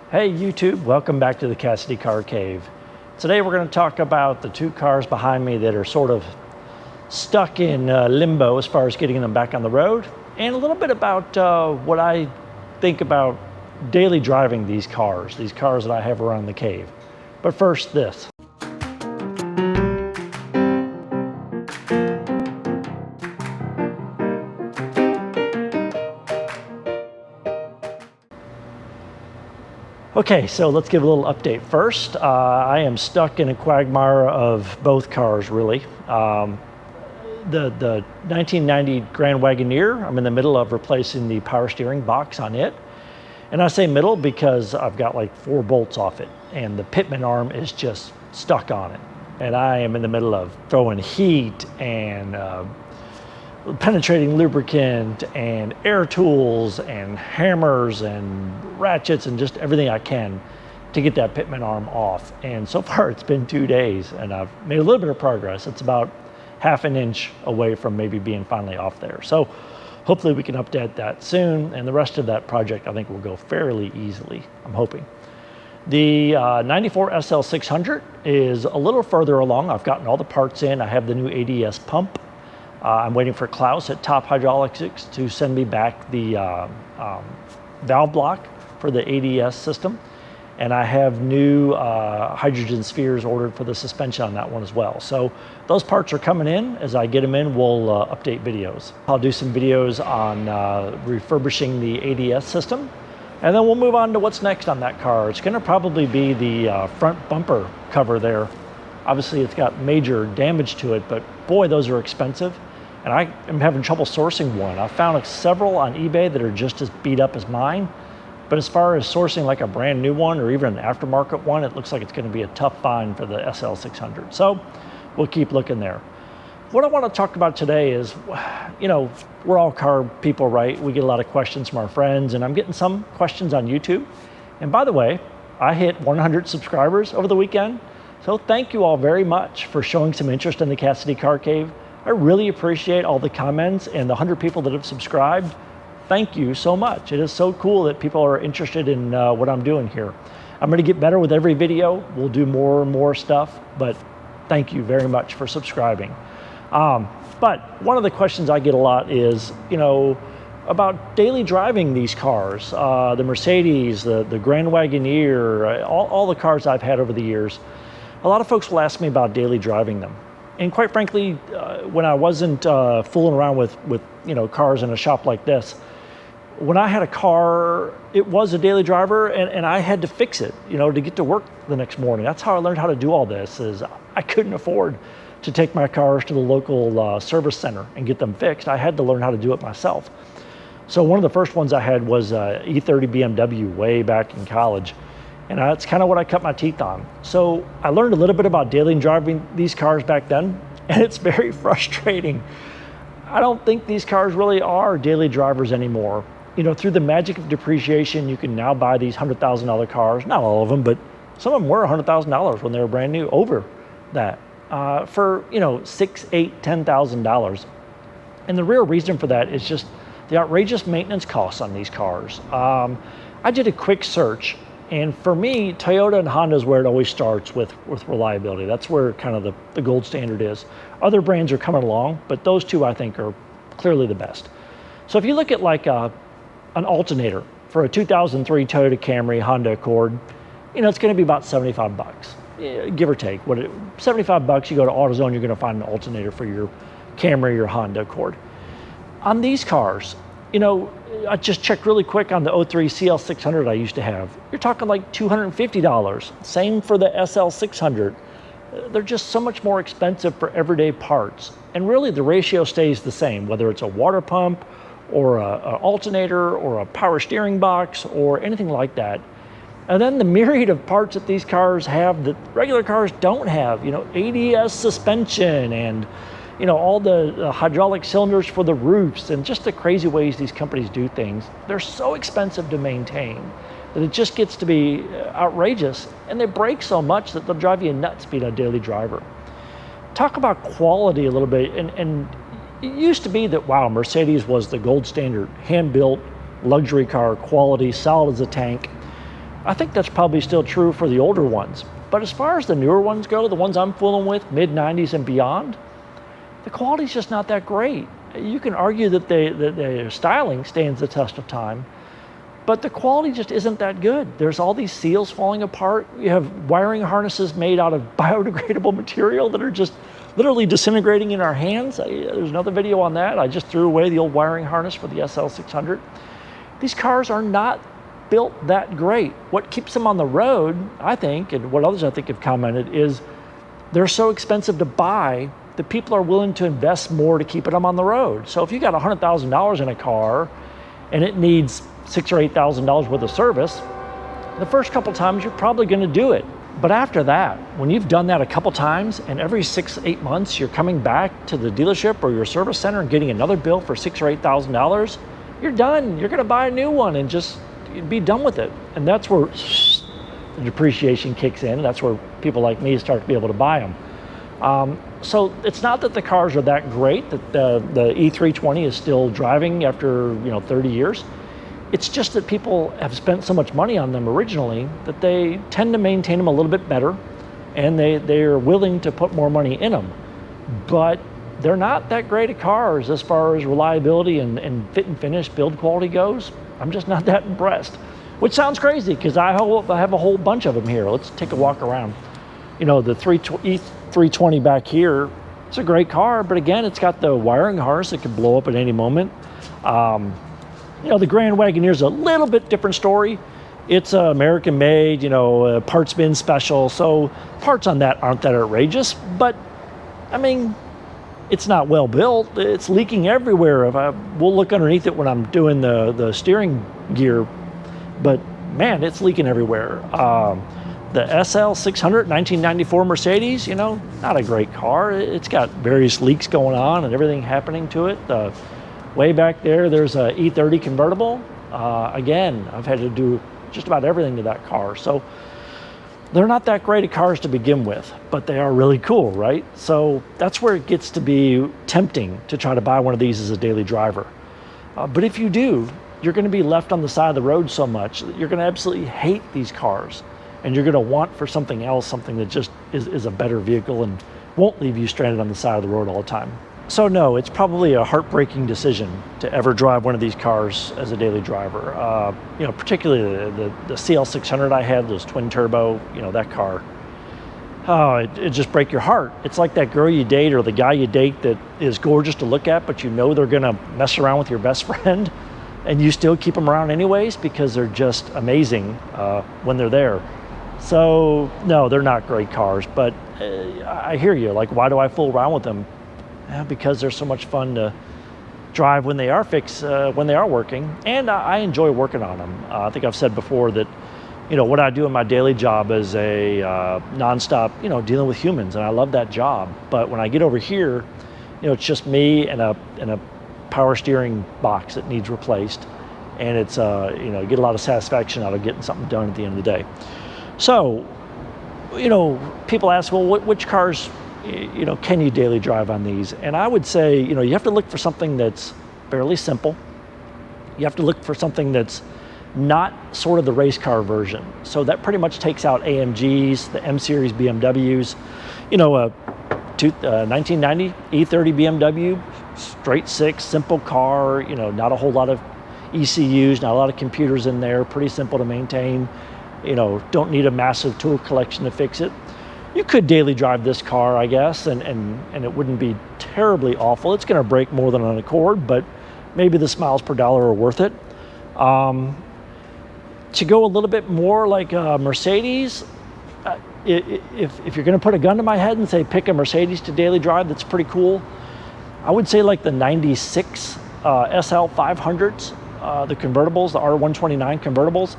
Hey YouTube, welcome back to the Cassidy Car Cave. Today we're going to talk about the two cars behind me that are sort of stuck in limbo as far as getting them back on the road, and a little bit about what I think about daily driving these cars that I have around the cave. But first, this. Okay, so let's give a little update first. I am stuck in a quagmire of both cars, really. The 1990 Grand Wagoneer, I'm in the middle of replacing the power steering box on it. And I say middle because I've got like 4 bolts off it, and the pitman arm is just stuck on it. And I am in the middle of throwing heat and penetrating lubricant and air tools and hammers and ratchets and just everything I can to get that pitman arm off. And so far it's been 2 days and I've made a little bit of progress. It's about half an inch away from maybe being finally off there. So hopefully we can update that soon, and the rest of that project I think will go fairly easily, I'm hoping. The 94 SL600 is a little further along. I've gotten all the parts in. I have the new ADS pump. I'm waiting for Klaus at Top Hydraulics to send me back the valve block for the ADS system. And I have new hydrogen spheres ordered for the suspension on that one as well. So those parts are coming in. As I get them in, we'll update videos. I'll do some videos on refurbishing the ADS system. And then we'll move on to what's next on that car. It's gonna probably be the front bumper cover there. Obviously it's got major damage to it, but boy, those are expensive. And I am having trouble sourcing one. I found several on eBay that are just as beat up as mine. But as far as sourcing like a brand new one or even an aftermarket one, it looks like it's going to be a tough find for the SL600. So we'll keep looking there. What I want to talk about today is, you know, we're all car people, right? We get a lot of questions from our friends, and I'm getting some questions on YouTube. And by the way, I hit 100 subscribers over the weekend. So thank you all very much for showing some interest in the Cassidy Car Cave. I really appreciate all the comments and the 100 people that have subscribed. Thank you so much. It is so cool that people are interested in what I'm doing here. I'm going to get better with every video. We'll do more and more stuff, but thank you very much for subscribing. But one of the questions I get a lot is, you know, about daily driving these cars, the Mercedes, the Grand Wagoneer, all the cars I've had over the years. A lot of folks will ask me about daily driving them. And quite frankly, when I wasn't fooling around with you know, cars in a shop like this, when I had a car, it was a daily driver, and I had to fix it, you know, to get to work the next morning. That's how I learned how to do all this. Is I couldn't afford to take my cars to the local service center and get them fixed. I had to learn how to do it myself. So one of the first ones I had was E30 BMW way back in college. And that's kind of what I cut my teeth on. So I learned a little bit about daily driving these cars back then, and it's very frustrating. I don't think these cars really are daily drivers anymore. You know, through the magic of depreciation, you can now buy these $100,000 cars. Not all of them, but some of them were $100,000 when they were brand new, over that, for, you know, $6,000, $8,000, $10,000. And the real reason for that is just the outrageous maintenance costs on these cars. I did a quick search. And for me, Toyota and Honda is where it always starts with reliability. That's where kind of the gold standard is. Other brands are coming along, but those two I think are clearly the best. So if you look at like an alternator for a 2003 Toyota Camry Honda Accord, you know, it's going to be about 75 bucks, give or take. 75 bucks, you go to AutoZone, you're going to find an alternator for your Camry or Honda Accord. On these cars, you know, I just checked really quick on the 03 CL600 I used to have. You're talking like $250. Same for the SL600. They're just so much more expensive for everyday parts. And really the ratio stays the same, whether it's a water pump or an alternator or a power steering box or anything like that. And then the myriad of parts that these cars have that regular cars don't have, you know, ADS suspension and, you know, all the hydraulic cylinders for the roofs and just the crazy ways these companies do things. They're so expensive to maintain that it just gets to be outrageous, and they break so much that they'll drive you nuts being a daily driver. Talk about quality a little bit, and it used to be that, wow, Mercedes was the gold standard, hand-built, luxury car, quality, solid as a tank. I think that's probably still true for the older ones. But as far as the newer ones go, the ones I'm fooling with, mid-90s and beyond, the quality's just not that great. You can argue that their styling stands the test of time, but the quality just isn't that good. There's all these seals falling apart. You have wiring harnesses made out of biodegradable material that are just literally disintegrating in our hands. There's another video on that. I just threw away the old wiring harness for the SL600. These cars are not built that great. What keeps them on the road, I think, and what others I think have commented, is they're so expensive to buy that people are willing to invest more to keep them on the road. So if you got $100,000 in a car and it needs $6,000 or $8,000 worth of service, the first couple times you're probably going to do it. But after that, when you've done that a couple times and every 6-8 months you're coming back to the dealership or your service center and getting another bill for $6,000 or $8,000, you're done. You're going to buy a new one and just be done with it. And that's where the depreciation kicks in. That's where people like me start to be able to buy them. So it's not that the cars are that great, that the E320 is still driving after 30 years. It's just that people have spent so much money on them originally that they tend to maintain them a little bit better, and they're willing to put more money in them. But they're not that great of cars as far as reliability and fit and finish build quality goes. I'm just not that impressed, which sounds crazy because I have a whole bunch of them here. Let's take a walk around. The E320 back here, it's a great car, but again, it's got the wiring harness that could blow up at any moment. The Grand Wagoneer is a little bit different story. It's American made, parts bin special, so parts on that aren't that outrageous, but I mean, it's not well built. It's leaking everywhere. We'll look underneath it when I'm doing the steering gear, but man, it's leaking everywhere. The SL600 1994 Mercedes, not a great car. It's got various leaks going on and everything happening to it. Way back there's a E30 convertible. Again, I've had to do just about everything to that car. So they're not that great of cars to begin with, but they are really cool, right? So that's where it gets to be tempting to try to buy one of these as a daily driver. But if you do, you're going to be left on the side of the road so much that you're going to absolutely hate these cars. And you're going to want for something else, something that just is a better vehicle and won't leave you stranded on the side of the road all the time. So no, it's probably a heartbreaking decision to ever drive one of these cars as a daily driver. Particularly the CL600 I had, those twin turbo, that car. Oh, it just break your heart. It's like that girl you date or the guy you date that is gorgeous to look at, but they're going to mess around with your best friend, and you still keep them around anyways because they're just amazing when they're there. So no, they're not great cars, but I hear you. Like, why do I fool around with them? Because they're so much fun to drive when they are fixed, when they are working, and I enjoy working on them. I think I've said before that, what I do in my daily job is a nonstop, dealing with humans, and I love that job. But when I get over here, it's just me and a power steering box that needs replaced, and it's get a lot of satisfaction out of getting something done at the end of the day. So, people ask, well, which cars, can you daily drive on these? And I would say, you have to look for something that's fairly simple. You have to look for something that's not sort of the race car version. So that pretty much takes out AMGs, the M Series BMWs, a 1990 E30 BMW, straight six, simple car, not a whole lot of ECUs, not a lot of computers in there, pretty simple to maintain, don't need a massive tool collection to fix it. You could daily drive this car, I guess, and it wouldn't be terribly awful. It's going to break more than an Accord, but maybe the miles per dollar are worth it. To go a little bit more like a Mercedes, if you're going to put a gun to my head and say pick a Mercedes to daily drive, that's pretty cool. I would say like the 96 SL 500s, the convertibles, the R129 convertibles.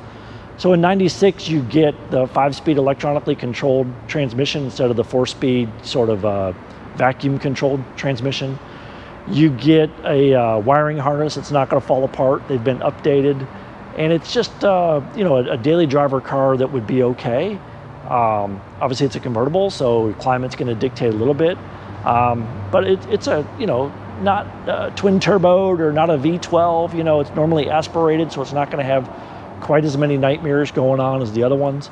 So in 96, you get the 5-speed electronically controlled transmission instead of the 4-speed sort of vacuum-controlled transmission. You get a wiring harness that's not going to fall apart. They've been updated. And it's just, a daily driver car that would be okay. Obviously, it's a convertible, so climate's going to dictate a little bit. But it's a, not twin turboed or not a V12. It's normally aspirated, so it's not going to have quite as many nightmares going on as the other ones,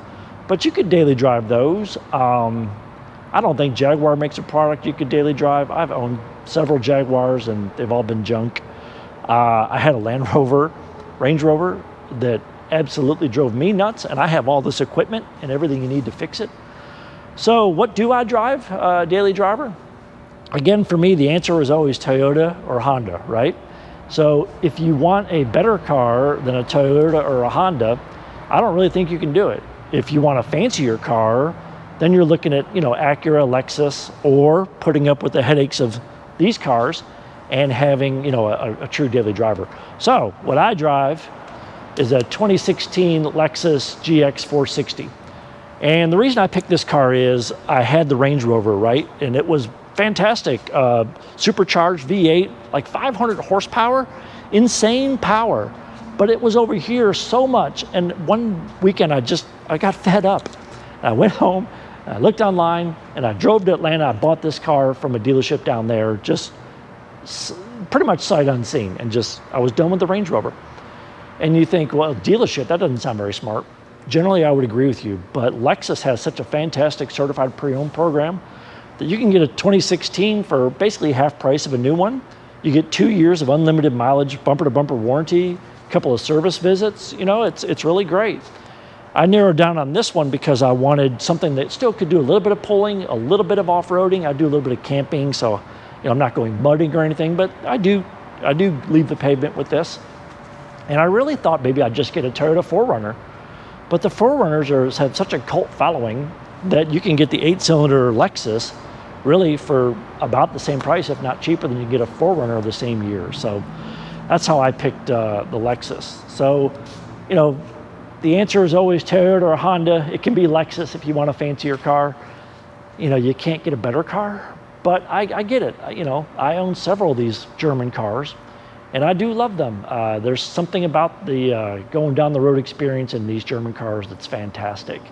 but you could daily drive those. I don't think Jaguar makes a product you could daily drive. I've owned several Jaguars and they've all been junk. I had a Range Rover that absolutely drove me nuts, and I have all this equipment and everything you need to fix it. So what do I drive, daily driver? Again, for me, the answer is always Toyota or Honda, right? So if you want a better car than a Toyota or a Honda, I don't really think you can do it. If you want a fancier car, then you're looking at, Acura, Lexus, or putting up with the headaches of these cars and having, a true daily driver. So what I drive is a 2016 Lexus GX 460. And the reason I picked this car is I had the Range Rover, right? And it was fantastic. Supercharged V8, like 500 horsepower, insane power. But it was over here so much. And one weekend I got fed up. I went home, I looked online, and I drove to Atlanta. I bought this car from a dealership down there, just pretty much sight unseen. And I was done with the Range Rover. And you think, well, dealership, that doesn't sound very smart. Generally, I would agree with you, but Lexus has such a fantastic certified pre-owned program that you can get a 2016 for basically half price of a new one. You get 2 years of unlimited mileage, bumper-to-bumper warranty, a couple of service visits. It's really great. I narrowed down on this one because I wanted something that still could do a little bit of pulling, a little bit of off-roading. I do a little bit of camping, so I'm not going mudding or anything, but I do leave the pavement with this. And I really thought maybe I'd just get a Toyota 4Runner, but the 4Runners have such a cult following that you can get the 8-cylinder Lexus really for about the same price, if not cheaper, than you get a 4Runner of the same year. So that's how I picked the Lexus. So, the answer is always Toyota or Honda. It can be Lexus if you want a fancier car. You can't get a better car, but I get it. I own several of these German cars, and I do love them. There's something about the going down the road experience in these German cars that's fantastic.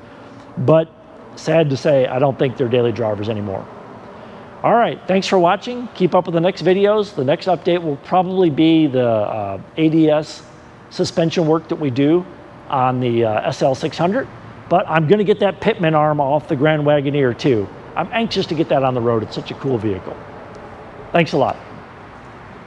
But sad to say, I don't think they're daily drivers anymore. All right, thanks for watching. Keep up with the next videos. The next update will probably be the ADS suspension work that we do on the SL600, but I'm gonna get that pitman arm off the Grand Wagoneer too. I'm anxious to get that on the road. It's such a cool vehicle. Thanks a lot.